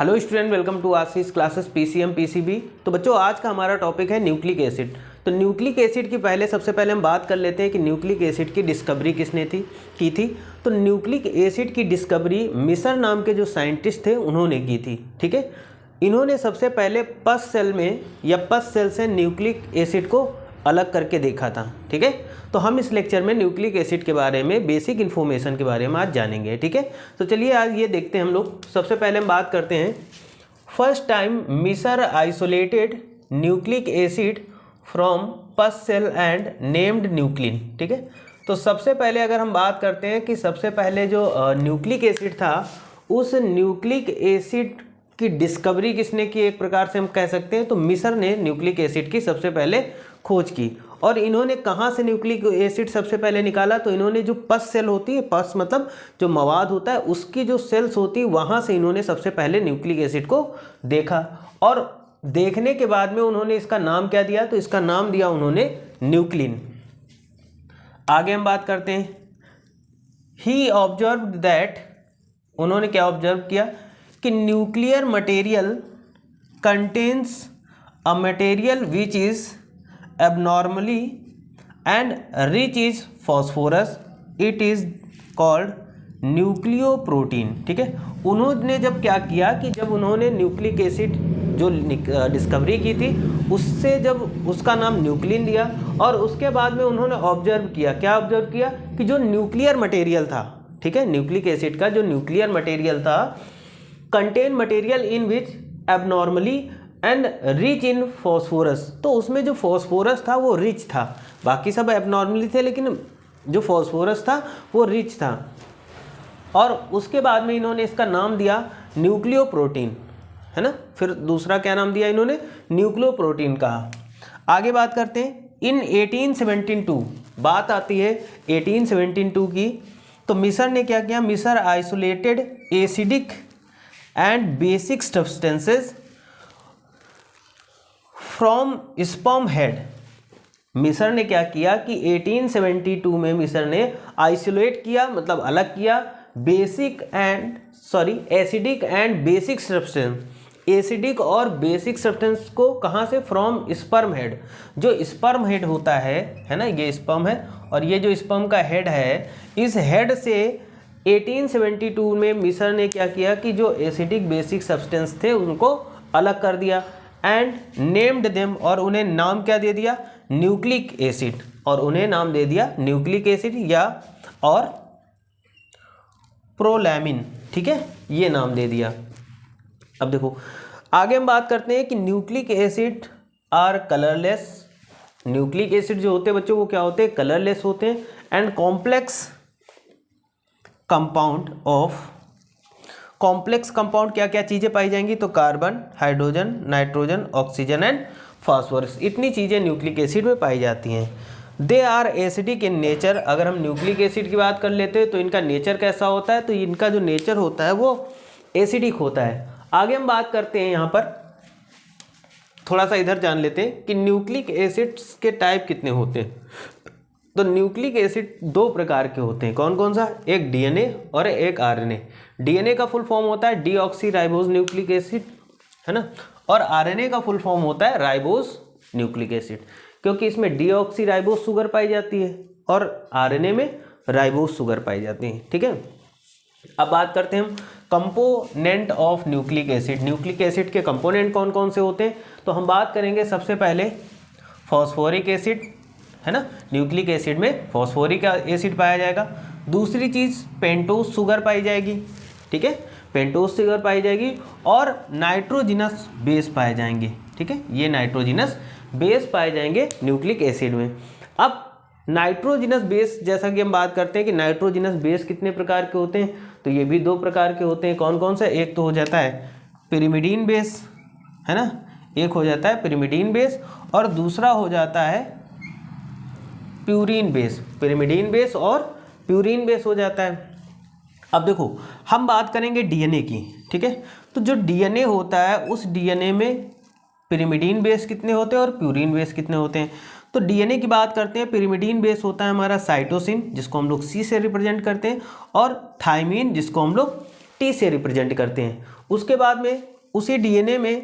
Hello student, welcome to Ashish classes PCM PCB. तो बच्चों, आज का हमारा टॉपिक है न्यूक्लिक एसिड। तो न्यूक्लिक एसिड की सबसे पहले हम बात कर लेते हैं कि न्यूक्लिक एसिड की डिस्कवरी किसने की थी। तो न्यूक्लिक एसिड की डिस्कवरी मिसर नाम के जो साइंटिस्ट थे उन्होंने की थी। ठीक है, इन्होंने सबसे पहले पस सेल में या पस सेल से न्यूक्लिक एसिड को अलग करके देखा था। ठीक है, तो हम इस लेक्चर में न्यूक्लिक एसिड के बारे में बेसिक इन्फॉर्मेशन के बारे में आज जानेंगे। ठीक है, तो चलिए आज ये देखते हैं हम लोग। सबसे पहले हम बात करते हैं, first time Misar isolated nucleic acid from पस सेल एंड नेम्ड न्यूक्लिन। ठीक है, तो सबसे पहले अगर हम बात करते हैं कि सबसे पहले जो न्यूक्लिक एसिड था, उस न्यूक्लिक एसिड की डिस्कवरी किसने की, एक प्रकार से हम कह सकते हैं तो मिसर ने न्यूक्लिक एसिड की सबसे पहले खोज की। और इन्होंने कहाँ से न्यूक्लिक एसिड सबसे पहले निकाला, तो इन्होंने जो पस सेल होती है, पस मतलब जो मवाद होता है, उसकी जो सेल्स होती है वहाँ से इन्होंने सबसे पहले न्यूक्लिक एसिड को देखा। और देखने के बाद में उन्होंने इसका नाम क्या दिया, तो इसका नाम दिया उन्होंने न्यूक्लिन। आगे हम बात करते हैं, ही ऑब्जर्व्ड दैट, उन्होंने क्या ऑब्जर्व किया कि nuclear material contains a material which is abnormally and rich is phosphorus, it is called nucleoprotein. ठीक है, उन्होंने जब क्या किया कि जब उन्होंने न्यूक्लिक एसिड जो डिस्कवरी की थी, उससे जब उसका नाम न्यूक्लिन दिया, और उसके बाद में उन्होंने ऑब्जर्व किया, क्या ऑब्जर्व किया कि जो न्यूक्लियर मटेरियल था, ठीक है, न्यूक्लिक एसिड का जो न्यूक्लियर मटेरियल था, contain material in which abnormally and rich in phosphorus, तो उसमें जो फॉस्फोरस था वो रिच था, बाकी सब एबनॉर्मली थे लेकिन जो फॉस्फोरस था वो रिच था। और उसके बाद में इन्होंने इसका नाम दिया न्यूक्लियोप्रोटीन, है ना। फिर दूसरा क्या नाम दिया इन्होंने, न्यूक्लियोप्रोटीन कहा। आगे बात करते हैं, इन 1872 बात आती है 1872 की, तो मिसर ने क्या किया, मिसर isolated acidic and basic substances from sperm head. मिसर ने क्या किया कि 1872 में मिसर ने आइसोलेट किया, मतलब अलग किया, acidic and basic substance, acidic और बेसिक सब्सटेंस को कहाँ से, फ्रॉम स्पर्म हेड। जो स्पर्म हेड होता है ना, ये स्पर्म है और ये जो स्पर्म का हेड है, इस हेड से 1872 में मिसर ने क्या किया कि जो एसिडिक बेसिक सब्सटेंस थे उनको अलग कर दिया, एंड नेम्ड देम, और उन्हें नाम क्या दे दिया, न्यूक्लिक एसिड, और उन्हें नाम दे दिया न्यूक्लिक एसिड या और प्रोलैमिन। ठीक है, ये नाम दे दिया। अब देखो आगे हम बात करते हैं कि nucleic acid are colourless. Nucleic acid जो होते हैं बच्चों वो क्या होते हैं, कलरलेस होते हैं, and complex compound of, complex compound क्या क्या चीज़ें पाई जाएंगी, तो carbon, hydrogen, nitrogen, oxygen and phosphorus, इतनी चीज़ें न्यूक्लिक एसिड में पाई जाती हैं। They are acidic in nature. अगर हम न्यूक्लिक एसिड की बात कर लेते हैं तो इनका नेचर कैसा होता है, तो इनका जो नेचर होता है वो एसिडिक होता है। आगे हम बात करते हैं, यहाँ पर थोड़ा सा इधर जान लेते हैं कि न्यूक्लिक एसिड्स के टाइप कितने होते हैं। तो न्यूक्लिक एसिड दो प्रकार के होते हैं, कौन कौन सा, एक डीएनए और एक आरएनए। डीएनए का फुल फॉर्म होता है डीऑक्सीराइबोज न्यूक्लिक एसिड, है ना, और आरएनए का फुल फॉर्म होता है राइबोज न्यूक्लिक एसिड, क्योंकि इसमें डीऑक्सीराइबोज शुगर पाई जाती है और आरएनए में राइबोज शुगर पाई जाती है। ठीक है, अब बात करते हैं हम component of nucleic acid. Nucleic acid के कंपोनेंट कौन कौन से होते हैं, तो हम बात करेंगे सबसे पहले फॉस्फोरिक एसिड, है ना, न्यूक्लिक एसिड में फॉस्फोरिक एसिड पाया जाएगा। दूसरी चीज़ पेंटोज शुगर पाई जाएगी, ठीक है, पेंटोज शुगर पाई जाएगी, और नाइट्रोजिनस बेस पाए जाएंगे। ठीक है, ये नाइट्रोजिनस बेस पाए जाएंगे न्यूक्लिक एसिड में। अब नाइट्रोजिनस बेस, जैसा कि हम बात करते हैं कि नाइट्रोजिनस बेस कितने प्रकार के होते हैं, तो ये भी दो प्रकार के होते हैं, कौन कौन से, एक तो हो जाता है पिरिमिडीन बेस, है ना, एक हो जाता है पिरिमिडीन बेस, और दूसरा हो जाता है प्यूरिन बेस। पिरिमिडीन बेस और प्यूरिन बेस हो जाता है। अब देखो हम बात करेंगे डीएनए की, ठीक है, तो जो डीएनए होता है उस डीएनए में पिरिमिडीन बेस कितने होते हैं और प्यूरिन बेस कितने होते हैं। तो डीएनए की बात करते हैं, पिरिमिडीन बेस होता है हमारा साइटोसिन, जिसको हम लोग सी से रिप्रेजेंट करते हैं, और थाइमिन, जिसको हम लोग T से रिप्रेजेंट करते हैं। उसके बाद में उसी DNA में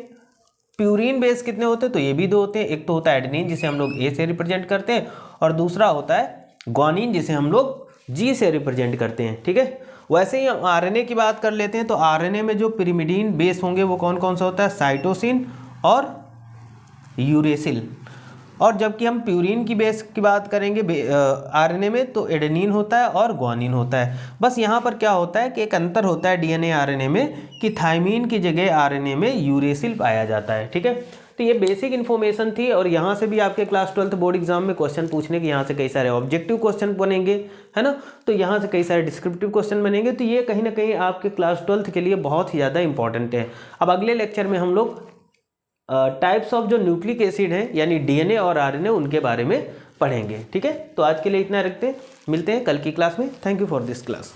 प्यूरिन बेस कितने होते हैं, तो ये भी 2 होते हैं। एक तो होता है एडेनिन जिसे हम लोग A से रिप्रेजेंट करते हैं, और दूसरा होता है ग्वानिन जिसे हम लोग G से रिप्रेजेंट करते हैं। ठीक है, वैसे ही हम RNA की बात कर लेते हैं। तो RNA में जो पिरिमिडीन बेस होंगे वो कौन कौन सा होता है, साइटोसिन और यूरेसिल। और जबकि हम प्यूरिन की बेस की बात करेंगे RNA में, तो एडेनिन होता है और ग्वानिन होता है। बस यहाँ पर क्या होता है कि एक अंतर होता है DNA RNA में कि थाइमीन की जगह RNA में यूरेसिल पाया जाता है। ठीक है, तो ये बेसिक इन्फॉर्मेशन थी, और यहाँ से भी आपके क्लास 12 बोर्ड एग्जाम में क्वेश्चन पूछने के यहाँ से कई सारे ऑब्जेक्टिव क्वेश्चन बनेंगे, है ना। तो यहाँ से कई सारे डिस्क्रिप्टिव क्वेश्चन बनेंगे। तो ये कहीं ना कहीं आपके क्लास 12 के लिए बहुत ही ज़्यादा इंपॉर्टेंट है। अब अगले लेक्चर में हम लोग टाइप्स ऑफ जो न्यूक्लिक एसिड हैं यानी DNA और RNA उनके बारे में पढ़ेंगे। ठीक है, तो आज के लिए इतना रखते हैं, मिलते हैं कल की क्लास में। Thank you for this class.